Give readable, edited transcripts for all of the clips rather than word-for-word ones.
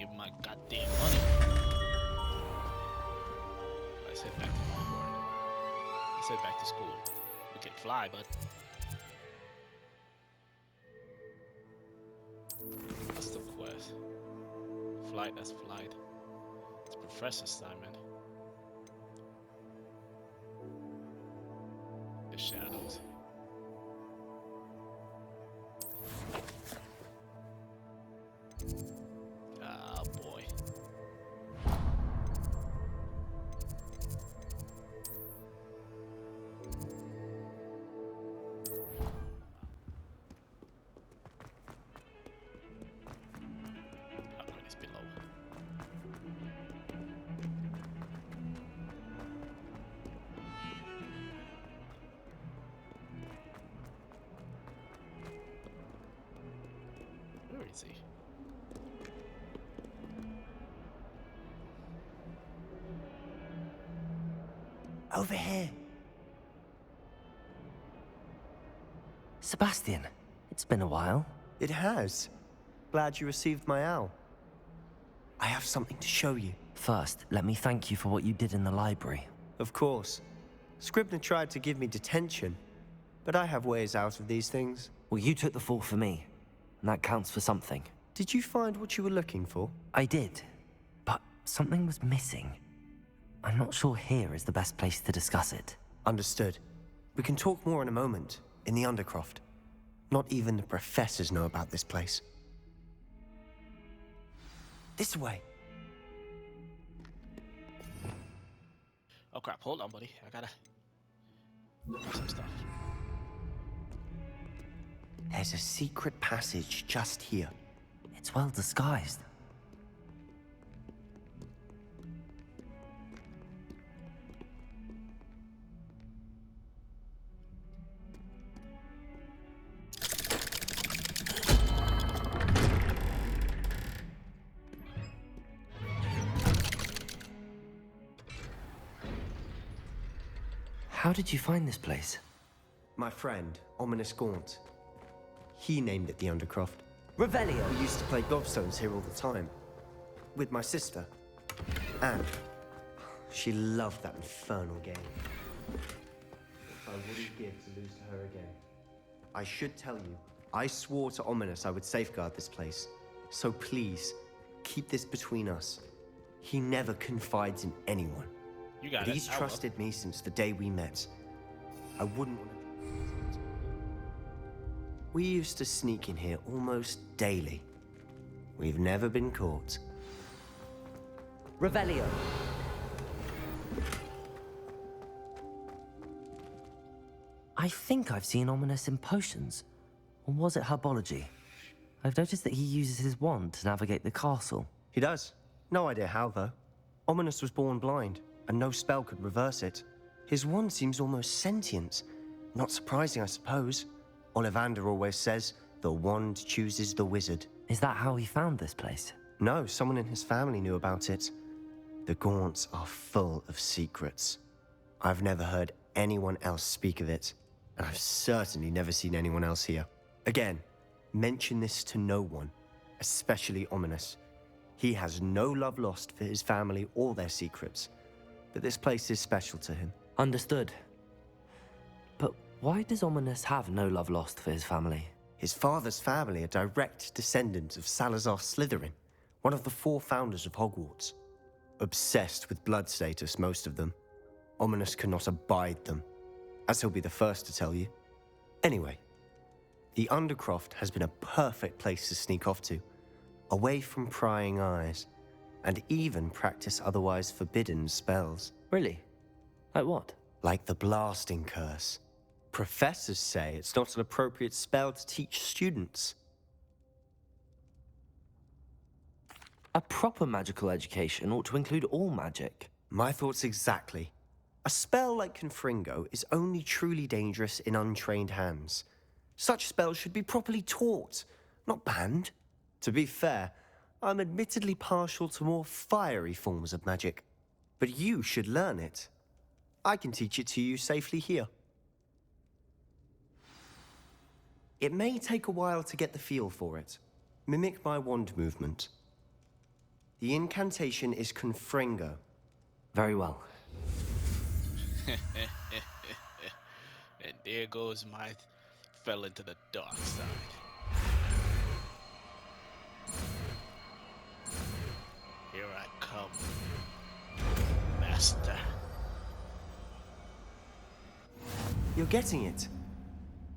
Give me my goddamn money. Let's head back to Hogwarts. Let's head back to school. We can fly, but what's the quest? Flight, that's flight. It's Professor's assignment. The shadows. Oh boy. Upgrade is below. Where is he? Over here. Sebastian, it's been a while. It has. Glad you received my owl. I have something to show you. First, let me thank you for what you did in the library. Of course. Scribner tried to give me detention, but I have ways out of these things. Well, you took the fall for me, and that counts for something. Did you find what you were looking for? I did, but something was missing. I'm not sure here is the best place to discuss it. Understood. We can talk more in a moment, in the Undercroft. Not even the professors know about this place. This way. Oh crap, hold on, buddy. I gotta do some stuff. There's a secret passage just here. It's well disguised. How did you find this place? My friend, Ominous Gaunt. He named it the Undercroft. Revelio! We used to play gobstones here all the time. With my sister, Anne. She loved that infernal game. I wouldn't give to lose to her again. I should tell you, I swore to Ominous I would safeguard this place. So please, keep this between us. He never confides in anyone. You got But it. he's I will. trusted me since the day we met. I wouldn't want to... We used to sneak in here almost daily. We've never been caught. Revelio! I think I've seen Ominous in potions. Or was it herbology? I've noticed that he uses his wand to navigate the castle. He does. No idea how, though. Ominous was born blind, and no spell could reverse it. His wand seems almost sentient. Not surprising, I suppose. Ollivander always says, the wand chooses the wizard. Is that how he found this place? No, someone in his family knew about it. The Gaunts are full of secrets. I've never heard anyone else speak of it, and I've certainly never seen anyone else here. Again, mention this to no one, especially Ominous. He has no love lost for his family or their secrets, but this place is special to him. Understood. But why does Ominous have no love lost for his family? His father's family are direct descendants of Salazar Slytherin, one of the 4 founders of Hogwarts. Obsessed with blood status, most of them. Ominous cannot abide them, as he'll be the first to tell you. Anyway, the Undercroft has been a perfect place to sneak off to, away from prying eyes, and even practice otherwise forbidden spells. Really? Like what? Like the blasting curse. Professors say it's not an appropriate spell to teach students. A proper magical education ought to include all magic. My thoughts exactly. A spell like Confringo is only truly dangerous in untrained hands. Such spells should be properly taught, not banned. To be fair, I'm admittedly partial to more fiery forms of magic. But you should learn it. I can teach it to you safely here. It may take a while to get the feel for it. Mimic my wand movement. The incantation is Confringo. Very well. And there goes my fell into the dark side. Here I come, Master. You're getting it.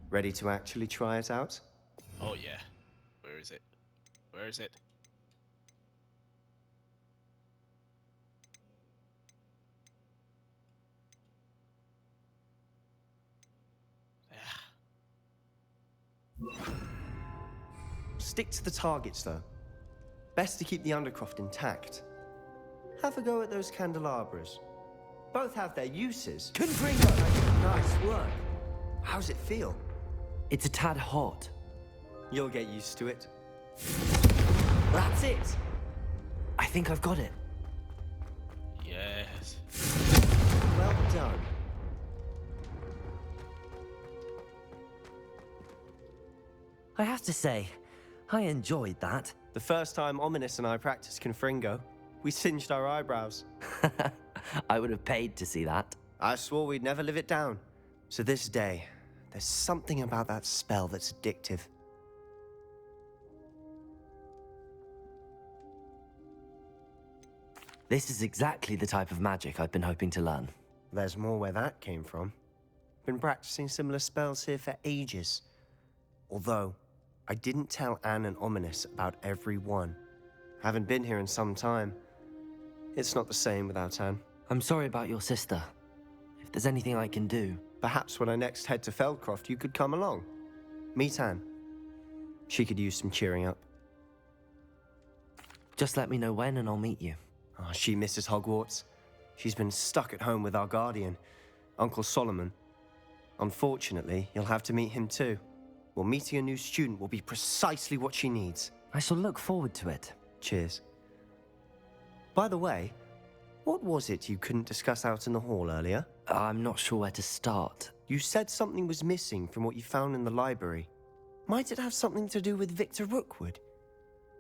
Ready to actually try it out? Oh yeah. Where is it? Where is it? Stick to the targets, though. Best to keep the Undercroft intact. Have a go at those candelabras. Both have their uses. Confringo! Nice work. How's it feel? It's a tad hot. You'll get used to it. That's it! I think I've got it. Yes. Well done. I have to say, I enjoyed that. The first time Ominous and I practiced Confringo, we singed our eyebrows. I would have paid to see that. I swore we'd never live it down. So this day, there's something about that spell that's addictive. This is exactly the type of magic I've been hoping to learn. There's more where that came from. Been practicing similar spells here for ages. Although, I didn't tell Anne and Ominous about every one. Haven't been here in some time. It's not the same without Anne. I'm sorry about your sister. If there's anything I can do... Perhaps when I next head to Feldcroft, you could come along. Meet Anne. She could use some cheering up. Just let me know when and I'll meet you. Oh, she misses Hogwarts. She's been stuck at home with our guardian, Uncle Solomon. Unfortunately, you'll have to meet him too. Well, meeting a new student will be precisely what she needs. I shall look forward to it. Cheers. By the way, what was it you couldn't discuss out in the hall earlier? I'm not sure where to start. You said something was missing from what you found in the library. Might it have something to do with Victor Rookwood?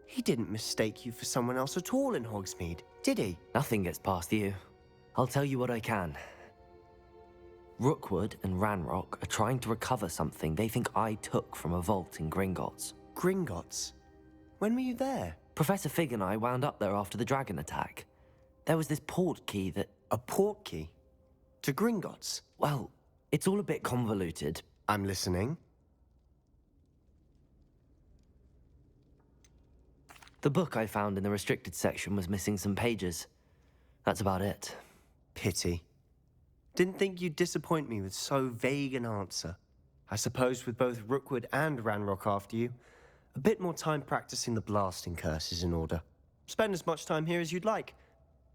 He didn't mistake you for someone else at all in Hogsmeade, did he? Nothing gets past you. I'll tell you what I can. Rookwood and Ranrock are trying to recover something they think I took from a vault in Gringotts. Gringotts? When were you there? Professor Fig and I wound up there after the dragon attack. There was this port key that... A port key? To Gringotts? Well, it's all a bit convoluted. I'm listening. The book I found in the restricted section was missing some pages. That's about it. Pity. Didn't think you'd disappoint me with so vague an answer. I suppose with both Rookwood and Ranrock after you, a bit more time practicing the blasting curse is in order. Spend as much time here as you'd like.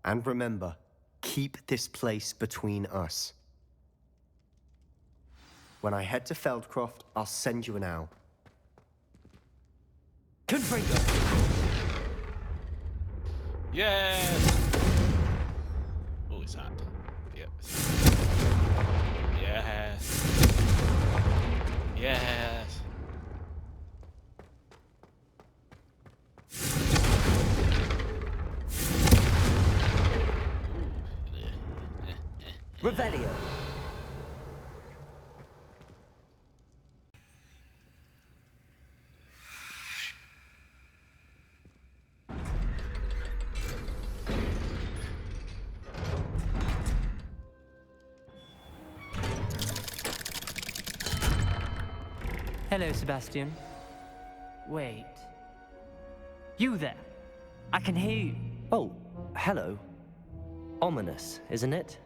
And remember, keep this place between us. When I head to Feldcroft, I'll send you an owl. Confringo! Yes! Oh, it's hot. Yep. Yes. Yes. Revelio! Hello, Sebastian. Wait. You there? I can hear you. Oh, hello. Ominous, isn't it?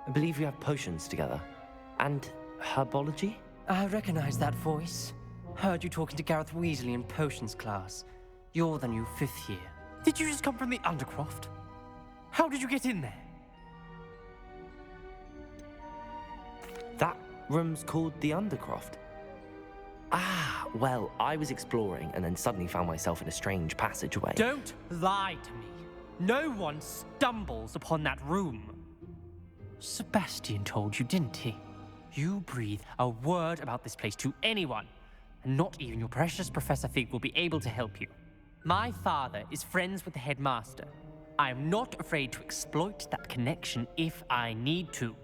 I believe we have potions together. And herbology? I recognize that voice. Heard you talking to Gareth Weasley in potions class. You're the new 5th year. Did you just come from the Undercroft? How did you get in there? That room's called the Undercroft. Ah, well, I was exploring and then suddenly found myself in a strange passageway. Don't lie to me. No one stumbles upon that room. Sebastian told you, didn't he? You breathe a word about this place to anyone, and not even your precious Professor Fig will be able to help you. My father is friends with the headmaster. I am not afraid to exploit that connection if I need to.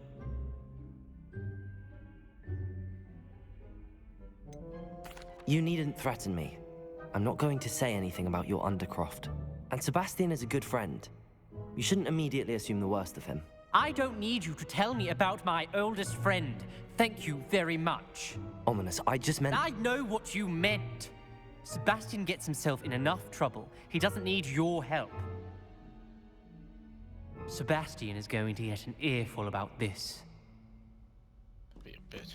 You needn't threaten me. I'm not going to say anything about your Undercroft. And Sebastian is a good friend. You shouldn't immediately assume the worst of him. I don't need you to tell me about my oldest friend. Thank you very much. Ominous, I just meant... I know what you meant. Sebastian gets himself in enough trouble. He doesn't need your help. Sebastian is going to get an earful about this. Be a bitch.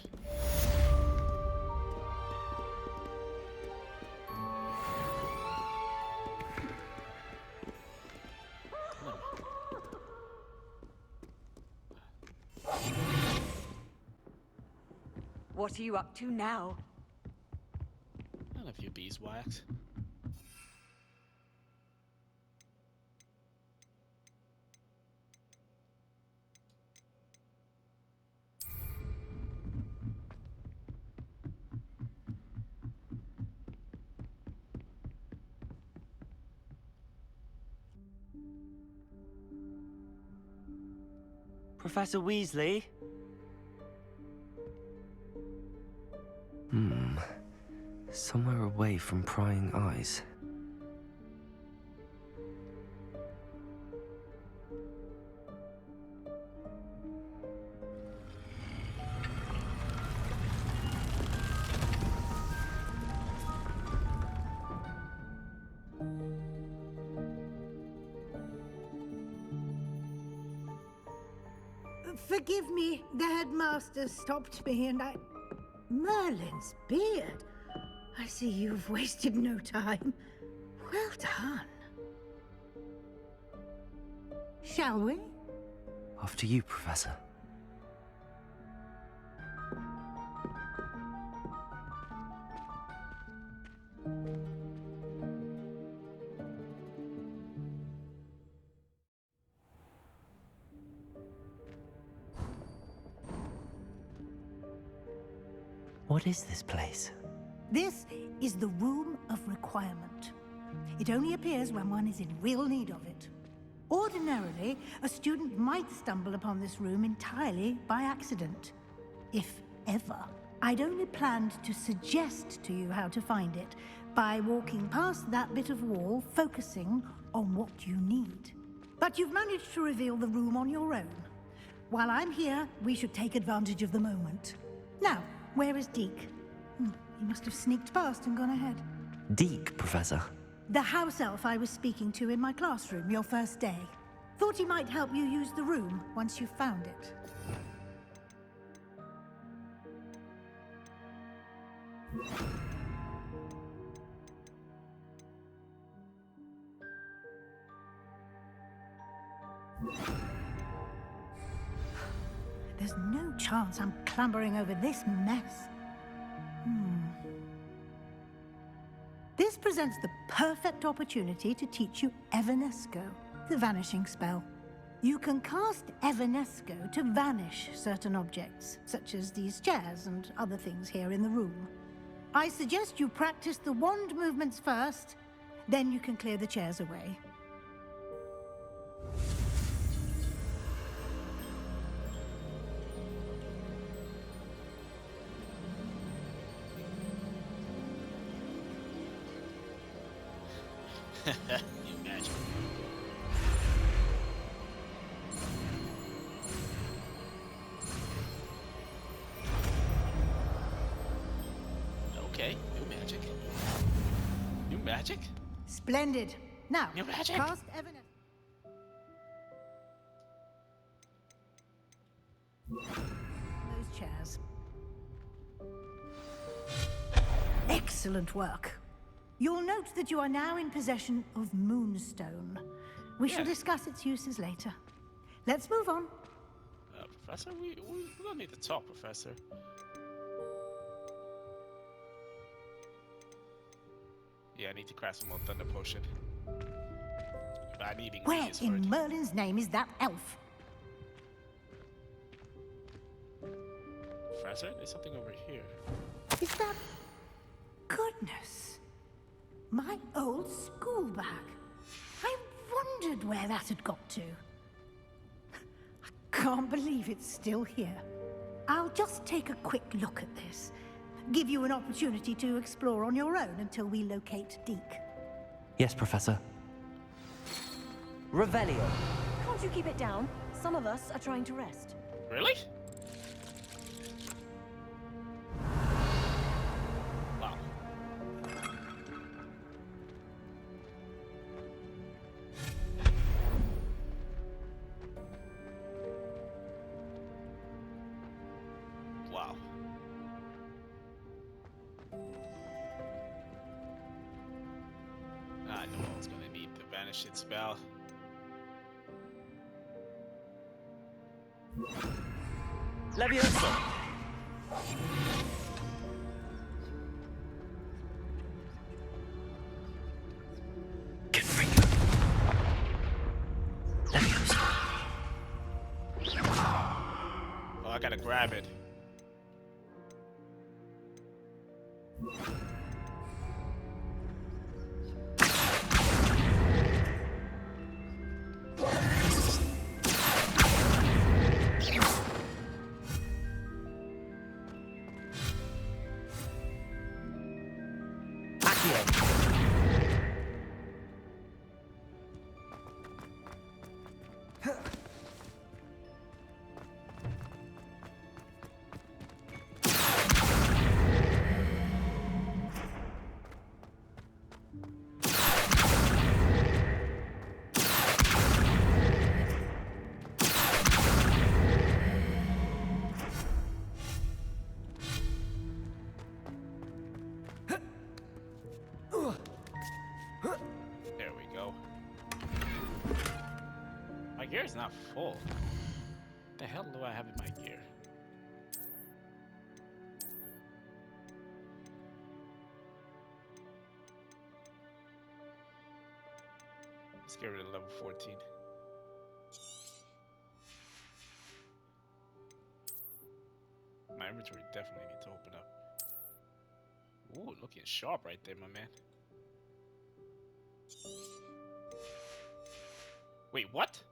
What are you up to now? None of you beeswax. Professor Weasley? Somewhere away from prying eyes. Forgive me, the headmaster stopped me and I... Merlin's beard. I see you've wasted no time. Well done. Shall we? After you, Professor. What is this place? This is the Room of Requirement. It only appears when one is in real need of it. Ordinarily, a student might stumble upon this room entirely by accident. If ever. I'd only planned to suggest to you how to find it by walking past that bit of wall, focusing on what you need. But you've managed to reveal the room on your own. While I'm here, we should take advantage of the moment. Now, where is Deke? He must have sneaked past and gone ahead. Deke, Professor. The house elf I was speaking to in my classroom your first day. Thought he might help you use the room once you found it. There's no chance I'm clambering over this mess. This presents the perfect opportunity to teach you Evanesco, the vanishing spell. You can cast Evanesco to vanish certain objects, such as these chairs and other things here in the room. I suggest you practice the wand movements first, then you can clear the chairs away. You magic. Okay, new magic. New magic? Splendid. Now, New magic. cast Evanesco. Those chairs. Excellent work. You'll note that you are now in possession of Moonstone. We shall discuss its uses later. Let's move on. Professor, we don't need to talk, Professor. Yeah, I need to craft some more Thunder Potion. But I need Where ingredients for in it. Merlin's name is that elf? Professor, there's something over here. Is that... Goodness. My old school bag. I wondered where that had got to. I can't believe it's still here. I'll just take a quick look at this. Give you an opportunity to explore on your own until we locate Deke. Yes, Professor. Revelio. Can't you keep it down? Some of us are trying to rest. Really? Wow. Wow. I know I was gonna need the vanishing spell. Leviosa. Confringo. Leviosa. Oh, I gotta grab it. There we go. My gear is not full. What the hell do I have in my gear? Let's get rid of level 14. My inventory definitely needs to open up. Ooh, looking sharp right there, my man. Wait, what?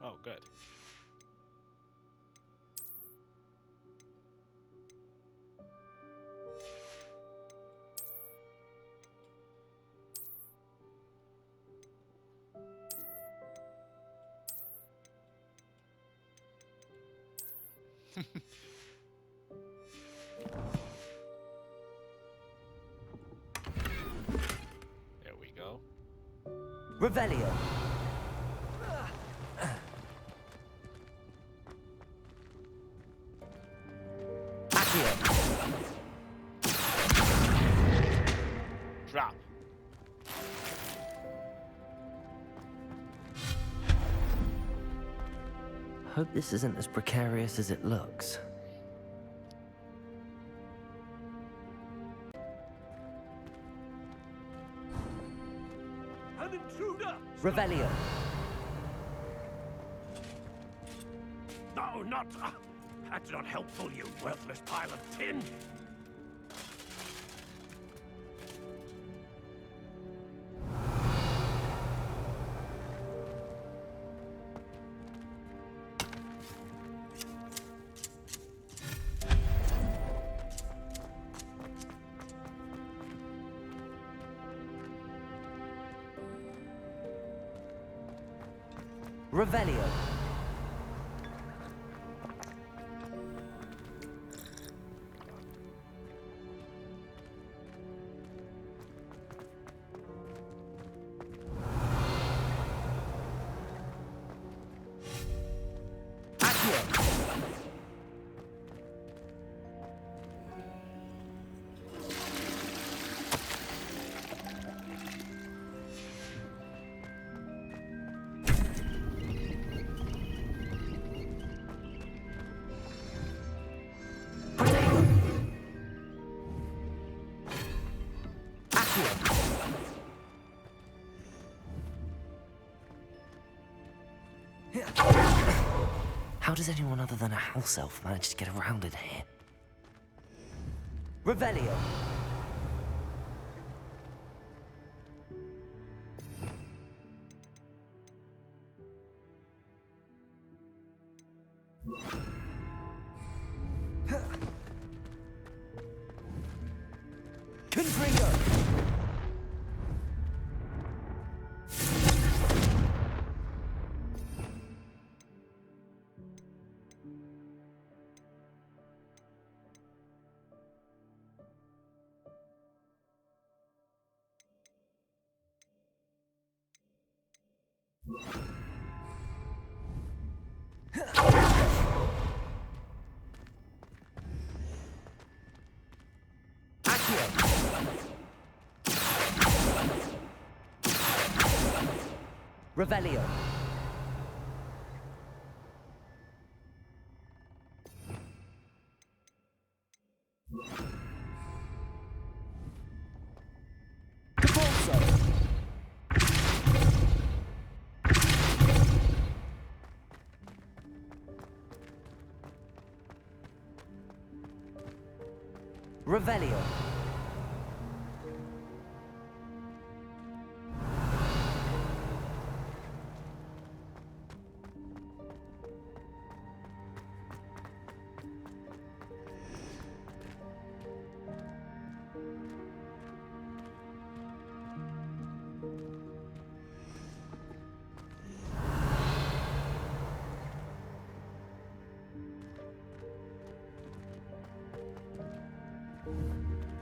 Oh, good. There we go. Revelio. Accio. Drop. Hope this isn't as precarious as it looks. An intruder! Revelio. No, not... that's not helpful, you worthless pile of tin! Revelio. How does anyone other than a house elf manage to get around in here? Revelio. Confringo. Revelio. Capulso. Revelio.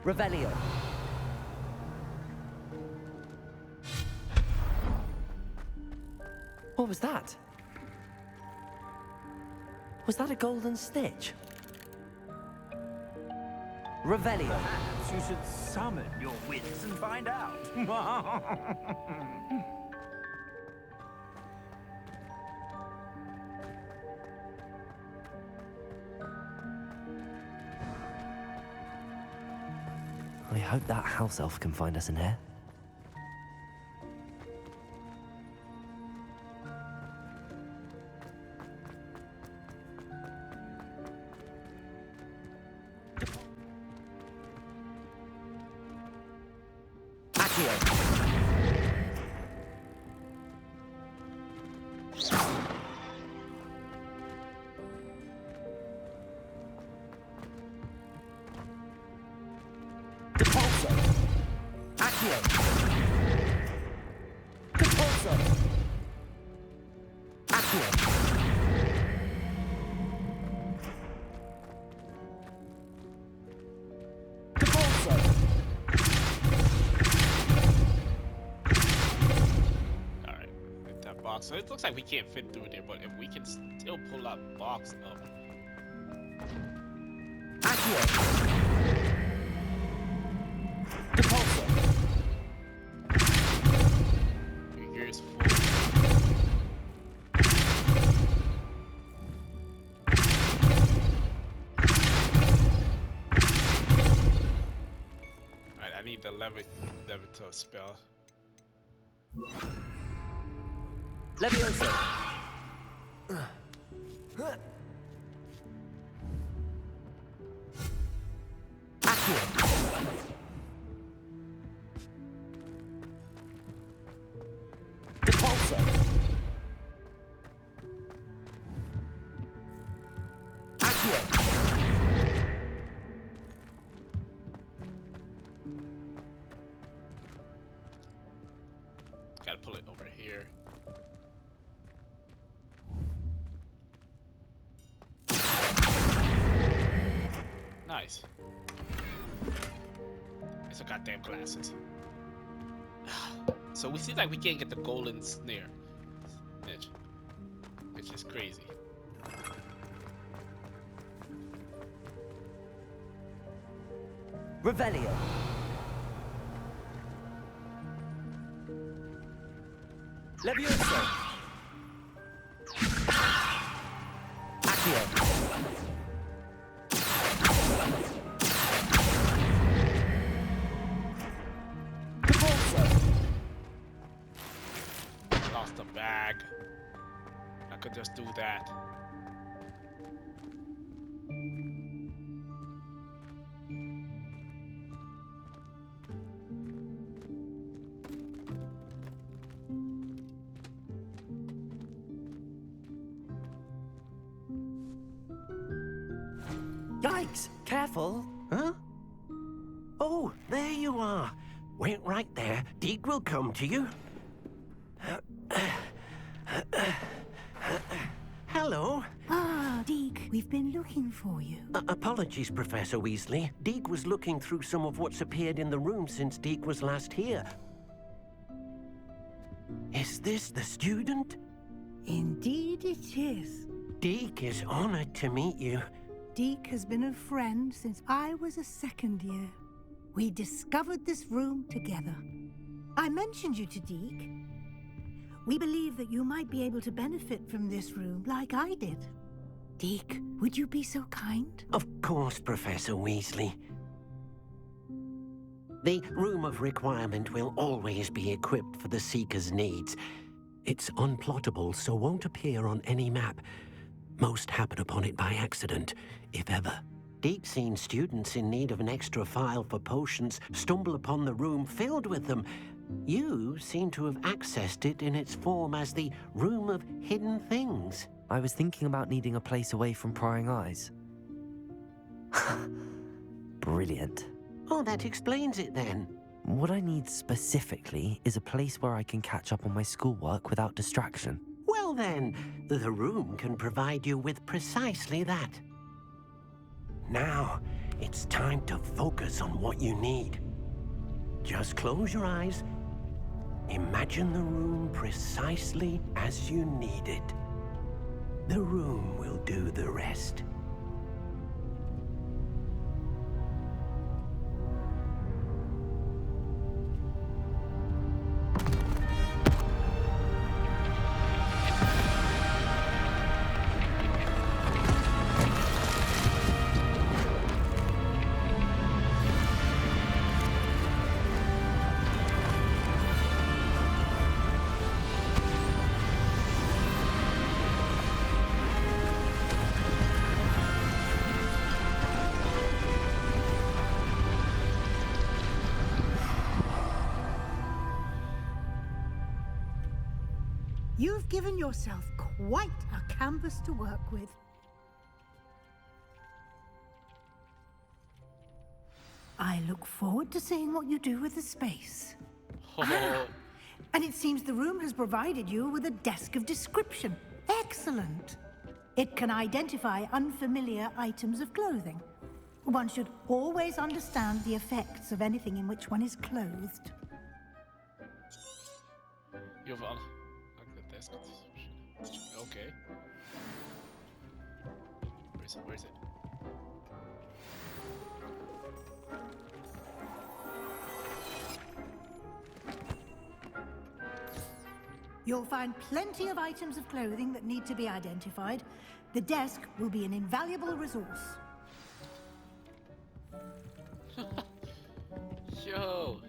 Revelio. What was that? Was that a golden stitch? Revelio. Perhaps you should summon your wits and find out. I hope that house elf can find us in here. So it looks like we can't fit through there, but if we can still pull that box up. Here's full. Alright, I need the Levitor spell. Levioso. Accio. Depulso. Accio. Gotta pull it over here. Nice. It's a goddamn glasses. So we see like we can't get the golden snare. It's just crazy. Revelio. Levioso. Accio. Lost the bag. I could just do that. Yikes! Careful! Huh? Oh, there you are. Wait right there. Deke will come to you. Hello. Ah, Deke, we've been looking for you. Apologies, Professor Weasley. Deke was looking through some of what's appeared in the room since Deke was last here. Is this the student? Indeed it is. Deke is honored to meet you. Deke has been a friend since I was a second year. We discovered this room together. I mentioned you to Deke. We believe that you might be able to benefit from this room like I did. Deke, would you be so kind? Of course, Professor Weasley. The Room of Requirement will always be equipped for the Seeker's needs. It's unplottable, so won't appear on any map. Most happen upon it by accident, if ever. Deke's seen students in need of an extra file for potions stumble upon the room filled with them. You seem to have accessed it in its form as the Room of Hidden Things. I was thinking about needing a place away from prying eyes. Brilliant. Oh, that explains it then. What I need specifically is a place where I can catch up on my schoolwork without distraction. Well then, the room can provide you with precisely that. Now, it's time to focus on what you need. Just close your eyes. Imagine the room precisely as you need it. The room will do the rest. You've given yourself quite a canvas to work with. I look forward to seeing what you do with the space. And it seems the room has provided you with a desk of description. Excellent. It can identify unfamiliar items of clothing. One should always understand the effects of anything in which one is clothed. You've unlocked the desk. Okay. Where is it? Where is it? You'll find plenty of items of clothing that need to be identified. The desk will be an invaluable resource. Yo!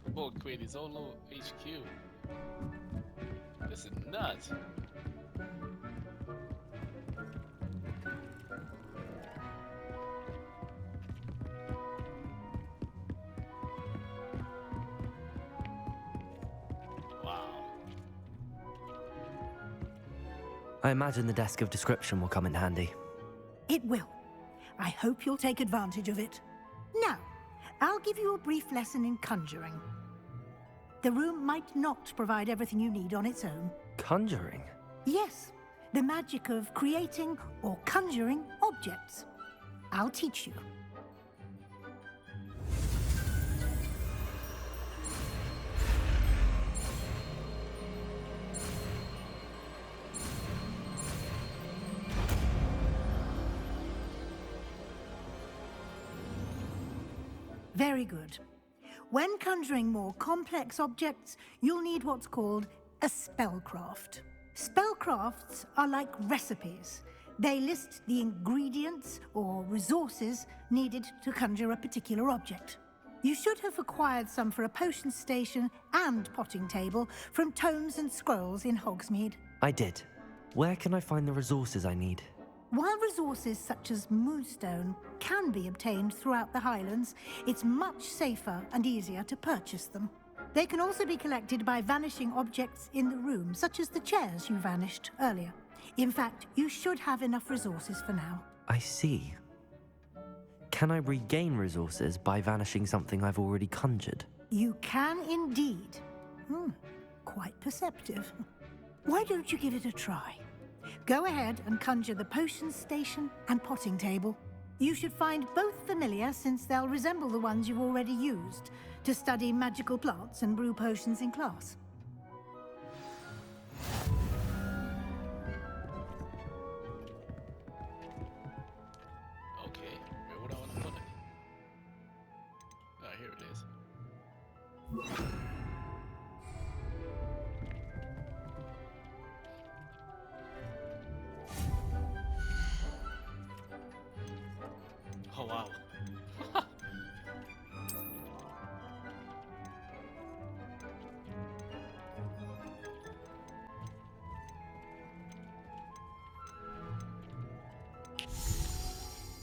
Bold Queen is all over HQ. This is nuts. I imagine the desk of description will come in handy. It will. I hope you'll take advantage of it. Now, I'll give you a brief lesson in conjuring. The room might not provide everything you need on its own. Conjuring? Yes, the magic of creating or conjuring objects. I'll teach you. Very good. When conjuring more complex objects, you'll need what's called a spellcraft. Spellcrafts are like recipes. They list the ingredients or resources needed to conjure a particular object. You should have acquired some for a potion station and potting table from tomes and scrolls in Hogsmeade. I did. Where can I find the resources I need? While resources such as moonstone can be obtained throughout the Highlands, it's much safer and easier to purchase them. They can also be collected by vanishing objects in the room, such as the chairs you vanished earlier. In fact, you should have enough resources for now. I see. can I regain resources by vanishing something I've already conjured? You can indeed. Quite perceptive. Why don't you give it a try? Go ahead and conjure the potions station and potting table. You should find both familiar since they'll resemble the ones you've already used to study magical plants and brew potions in class. Okay, where would I want to put it? Ah, here it is. Oh wow.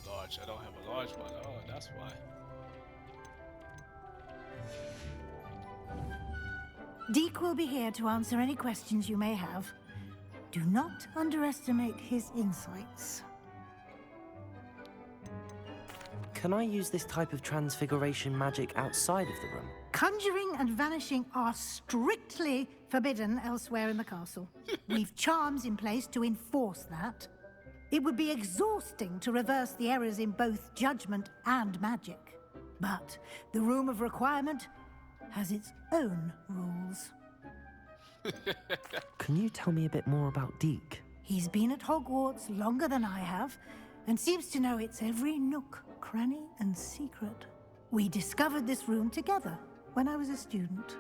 Large. I don't have a large one. Oh, that's why. Deke will be here to answer any questions you may have. Do not underestimate his insights. Can I use this type of transfiguration magic outside of the room? Conjuring and vanishing are strictly forbidden elsewhere in the castle. We've charms in place to enforce that. It would be exhausting to reverse the errors in both judgment and magic. But the Room of Requirement has its own rules. Can you tell me a bit more about Deke? He's been at Hogwarts longer than I have, and seems to know its every nook, cranny, and secret. We discovered this room together when I was a student.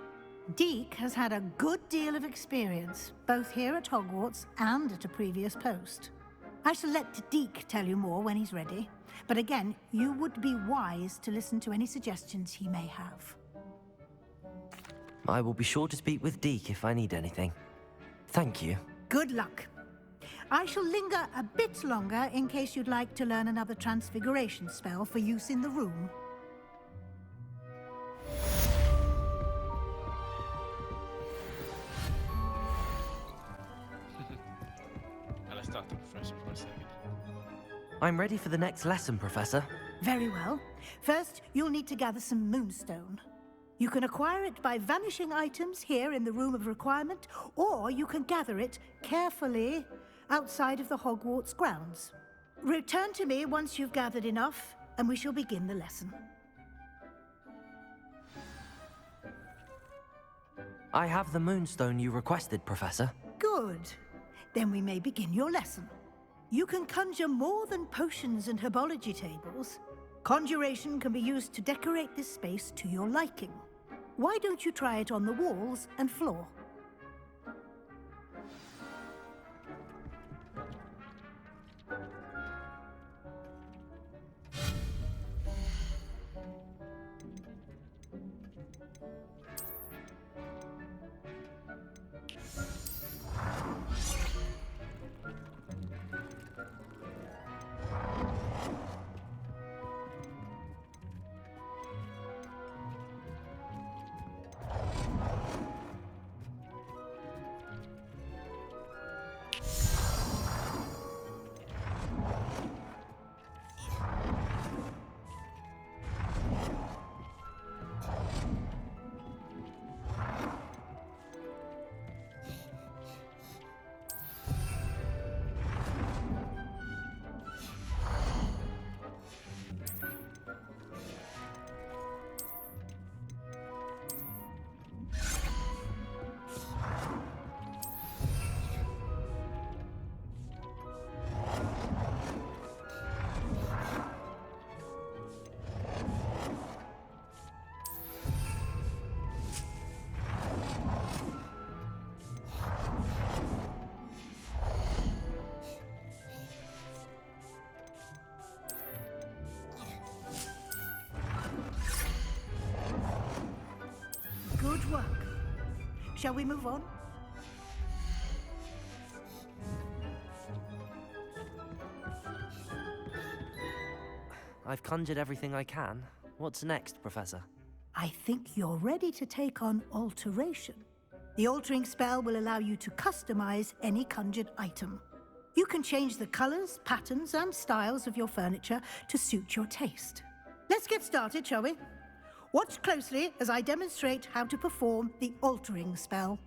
Deke has had a good deal of experience, both here at Hogwarts and at a previous post. I shall let Deke tell you more when he's ready, but again, you would be wise to listen to any suggestions he may have. I will be sure to speak with Deke if I need anything. Thank you. Good luck. I shall linger a bit longer in case you'd like to learn another transfiguration spell for use in the room. Now let's talk to the professor for a second. I'm ready for the next lesson, Professor. Very well. First, you'll need to gather some moonstone. You can acquire it by vanishing items here in the Room of Requirement, or you can gather it carefully outside of the Hogwarts grounds. Return to me once you've gathered enough, and we shall begin the lesson. I have the moonstone you requested, Professor. Good. Then we may begin your lesson. You can conjure more than potions and herbology tables. Conjuration can be used to decorate this space to your liking. Why don't you try it on the walls and floor? Good work. Shall we move on? I've conjured everything I can. What's next, Professor? I think you're ready to take on alteration. The altering spell will allow you to customize any conjured item. You can change the colors, patterns, and styles of your furniture to suit your taste. Let's get started, shall we? Watch closely as I demonstrate how to perform the altering spell.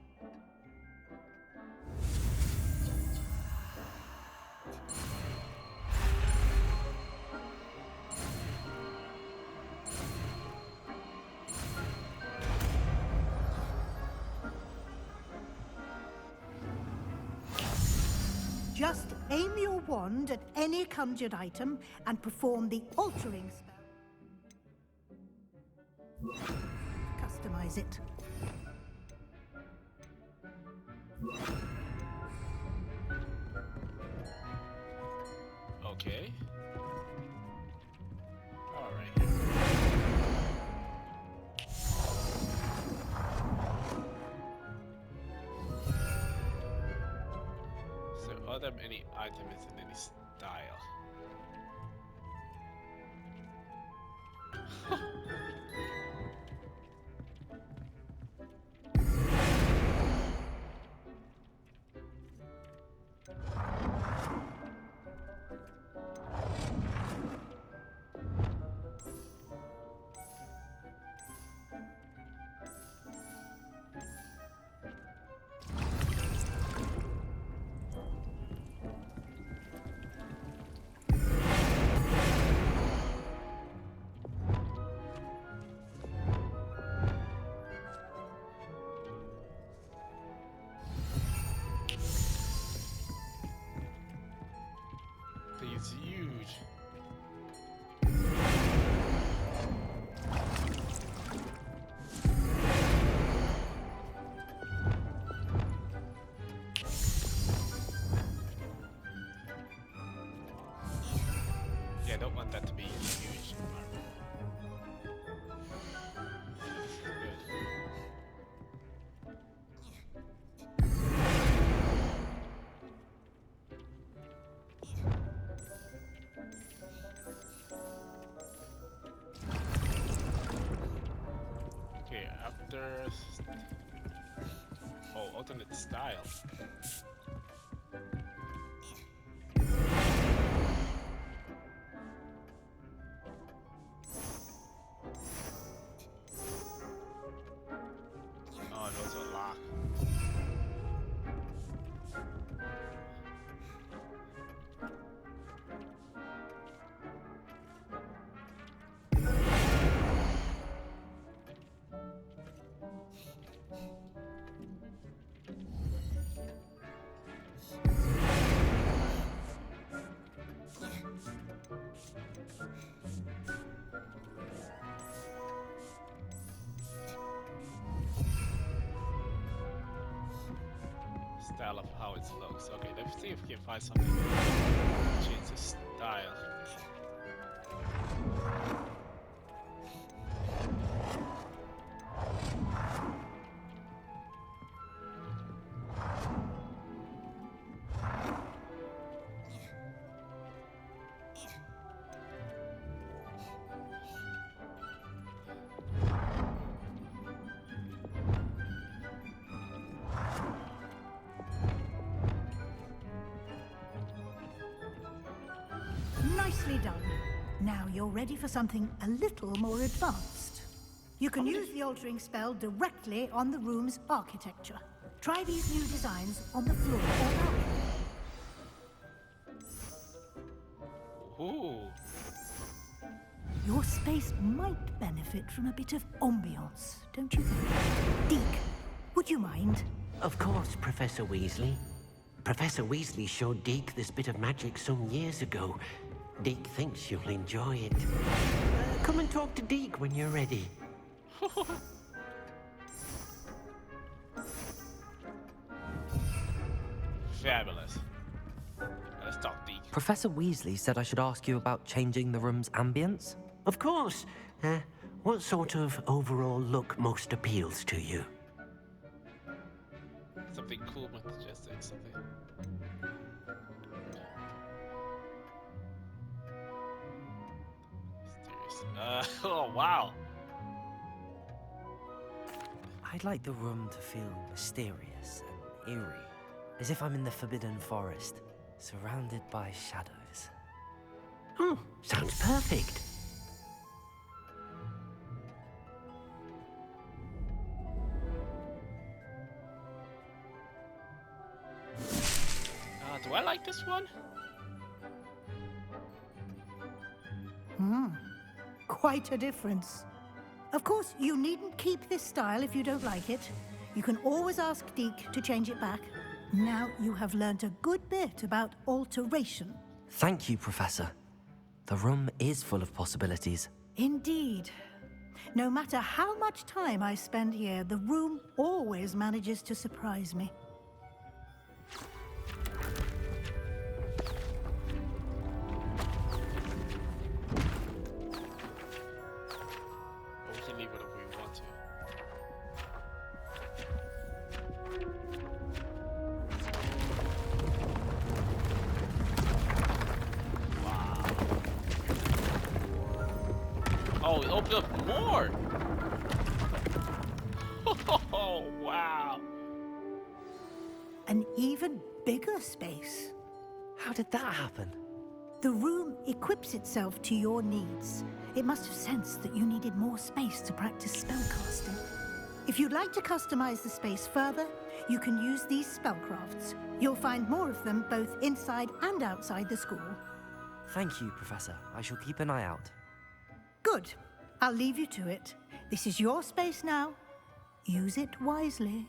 Just aim your wand at any conjured item and perform the altering spell. Customize it. Okay. All right. So, are there any items in any style? It's huge. Yeah, I don't want that to be huge. Okay, after... Oh, alternate style. Oh, those are locked. Style of how it looks. Okay, let's see if we can find something to change the style. Nicely done. Now you're ready for something a little more advanced. You can use the altering spell directly on the room's architecture. Try these new designs on the floor or Ooh. your space might benefit from a bit of ambiance, don't you think? Deke, would you mind? Of course, Professor Weasley. Professor Weasley showed Deke this bit of magic some years ago. Deke thinks you'll enjoy it. Come and talk to Deke when you're ready. Fabulous. Let's talk deep. Professor Weasley said I should ask you about changing the room's ambience. Of course. What sort of overall look most appeals to you? Something cool, majestic, something. Mysterious. Oh wow. I'd like the room to feel mysterious and eerie, as if I'm in the Forbidden Forest, surrounded by shadows. Oh, sounds perfect. Do I like this one? Quite a difference. Of course, you needn't keep this style if you don't like it. You can always ask Deke to change it back. Now you have learnt a good bit about alteration. Thank you, Professor. The room is full of possibilities. Indeed. No matter how much time I spend here, the room always manages to surprise me. But we can leave whatever we want to. Wow. Oh, it opened up more! Oh, wow. An even bigger space. How did that happen? The room equips itself to your needs. It must have sensed that you needed more space to practice spellcasting. If you'd like to customize the space further, you can use these spellcrafts. You'll find more of them both inside and outside the school. Thank you, Professor. I shall keep an eye out. Good. I'll leave you to it. This is your space now. Use it wisely.